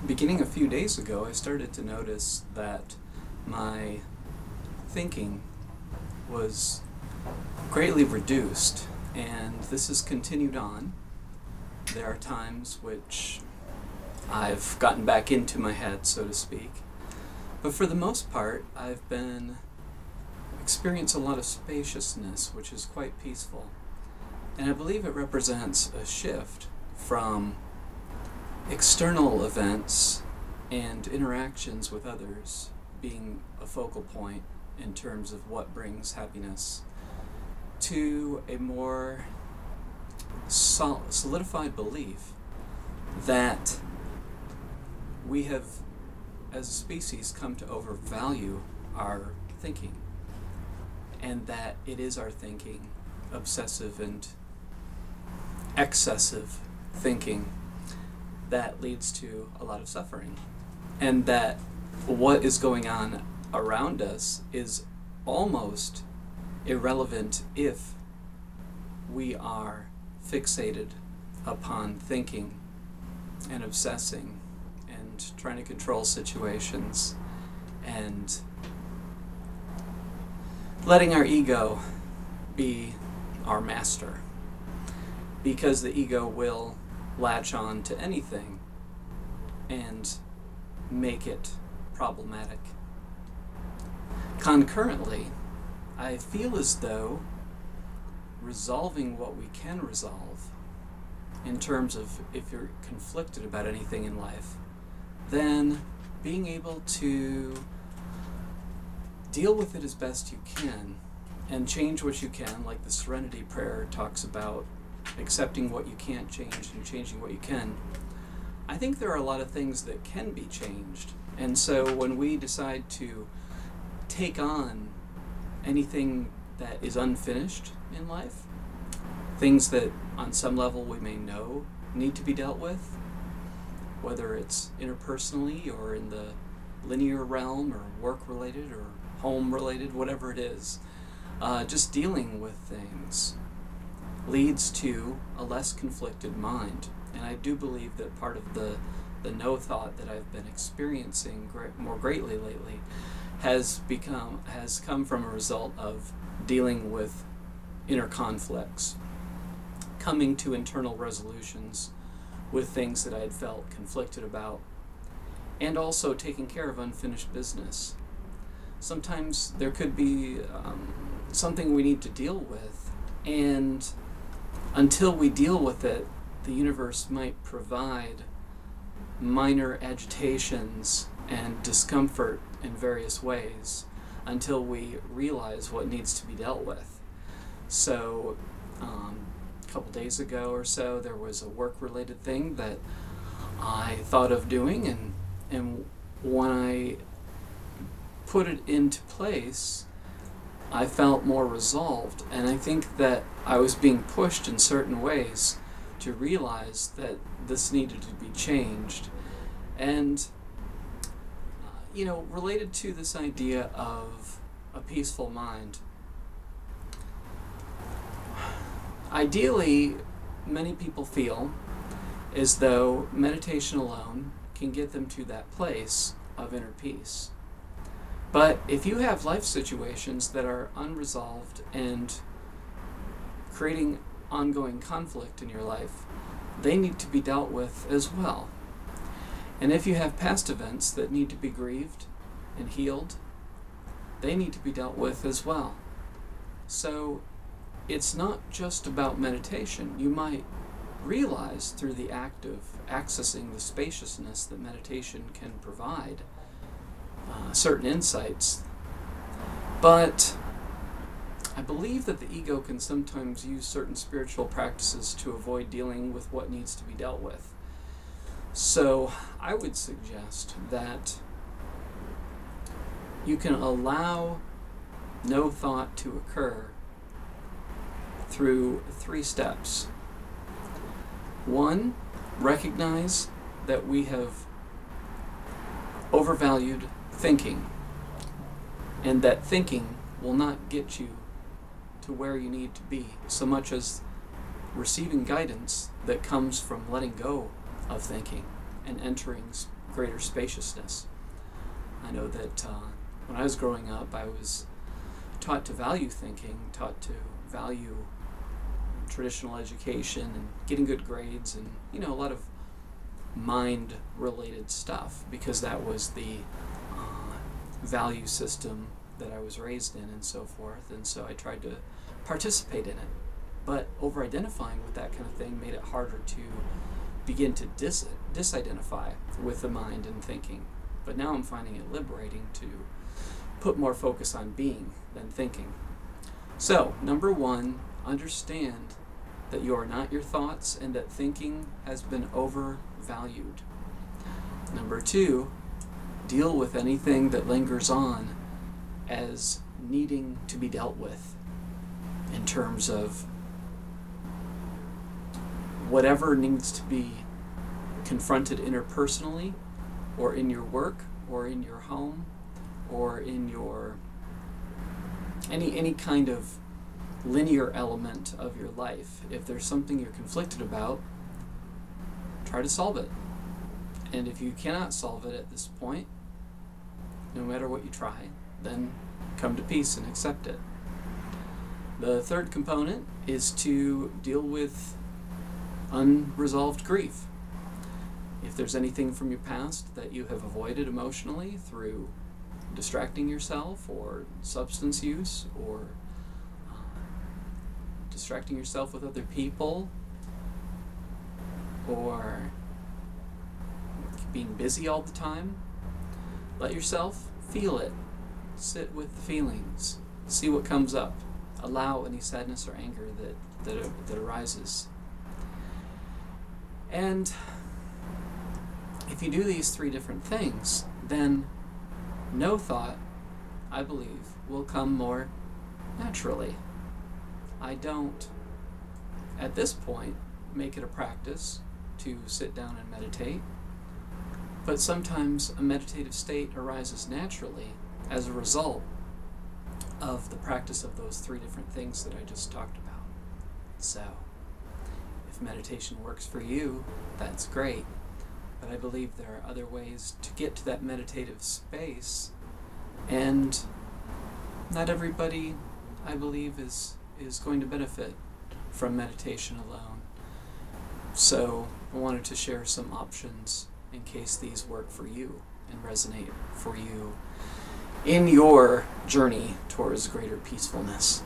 Beginning a few days ago, I started to notice that my thinking was greatly reduced, and this has continued on. There are times which I've gotten back into my head, so to speak, but for the most part, I've been experiencing a lot of spaciousness, which is quite peaceful, and I believe it represents a shift from external events and interactions with others being a focal point in terms of what brings happiness to a more solidified belief that we have, as a species, come to overvalue our thinking, and that it is our thinking, obsessive and excessive thinking, that leads to a lot of suffering, and that what is going on around us is almost irrelevant if we are fixated upon thinking and obsessing and trying to control situations and letting our ego be our master, because the ego will latch on to anything and make it problematic. Concurrently, I feel as though resolving what we can resolve, in terms of if you're conflicted about anything in life, then being able to deal with it as best you can and change what you can, like the Serenity Prayer talks about, accepting what you can't change and changing what you can. I think there are a lot of things that can be changed, and so when we decide to take on anything that is unfinished in life, things that on some level we may know need to be dealt with, whether it's interpersonally or in the linear realm or work related or home related, whatever it is, just dealing with things leads to a less conflicted mind. And I do believe that part of the no thought that I've been experiencing more greatly lately has come from a result of dealing with inner conflicts, coming to internal resolutions with things that I had felt conflicted about, and also taking care of unfinished business. Sometimes there could be something we need to deal with, and until we deal with it, the universe might provide minor agitations and discomfort in various ways until we realize what needs to be dealt with. So, a couple days ago or so, there was a work-related thing that I thought of doing, and when I put it into place, I felt more resolved, and I think that I was being pushed in certain ways to realize that this needed to be changed. And, related to this idea of a peaceful mind, ideally, many people feel as though meditation alone can get them to that place of inner peace. But if you have life situations that are unresolved and creating ongoing conflict in your life, they need to be dealt with as well. And if you have past events that need to be grieved and healed, they need to be dealt with as well. So it's not just about meditation. You might realize through the act of accessing the spaciousness that meditation can provide certain insights, but I believe that the ego can sometimes use certain spiritual practices to avoid dealing with what needs to be dealt with. So I would suggest that you can allow no thought to occur through 3 steps. 1, recognize that we have overvalued thinking, and that thinking will not get you to where you need to be so much as receiving guidance that comes from letting go of thinking and entering greater spaciousness. I know that when I was growing up, I was taught to value thinking, taught to value traditional education and getting good grades and, a lot of mind-related stuff, because that was the value system that I was raised in and so forth. And so I tried to participate in it. But over-identifying with that kind of thing made it harder to begin to disidentify with the mind and thinking. But now I'm finding it liberating to put more focus on being than thinking. So, number one, understand that you are not your thoughts and that thinking has been overvalued. Number two, deal with anything that lingers on as needing to be dealt with in terms of whatever needs to be confronted interpersonally, or in your work, or in your home, or in your any kind of linear element of your life. If there's something you're conflicted about, try to solve it. And if you cannot solve it at this point, no matter what you try, then come to peace and accept it. The third component is to deal with unresolved grief. If there's anything from your past that you have avoided emotionally through distracting yourself or substance use, or distracting yourself with other people, or being busy all the time, let yourself feel it. Sit with the feelings. See what comes up. Allow any sadness or anger that arises. And if you do these three different things, then no thought, I believe, will come more naturally. I don't, at this point, make it a practice to sit down and meditate, but sometimes a meditative state arises naturally as a result of the practice of those three different things that I just talked about. So, if meditation works for you, that's great. But I believe there are other ways to get to that meditative space, and not everybody, I believe, is going to benefit from meditation alone. So I wanted to share some options in case these work for you and resonate for you in your journey towards greater peacefulness.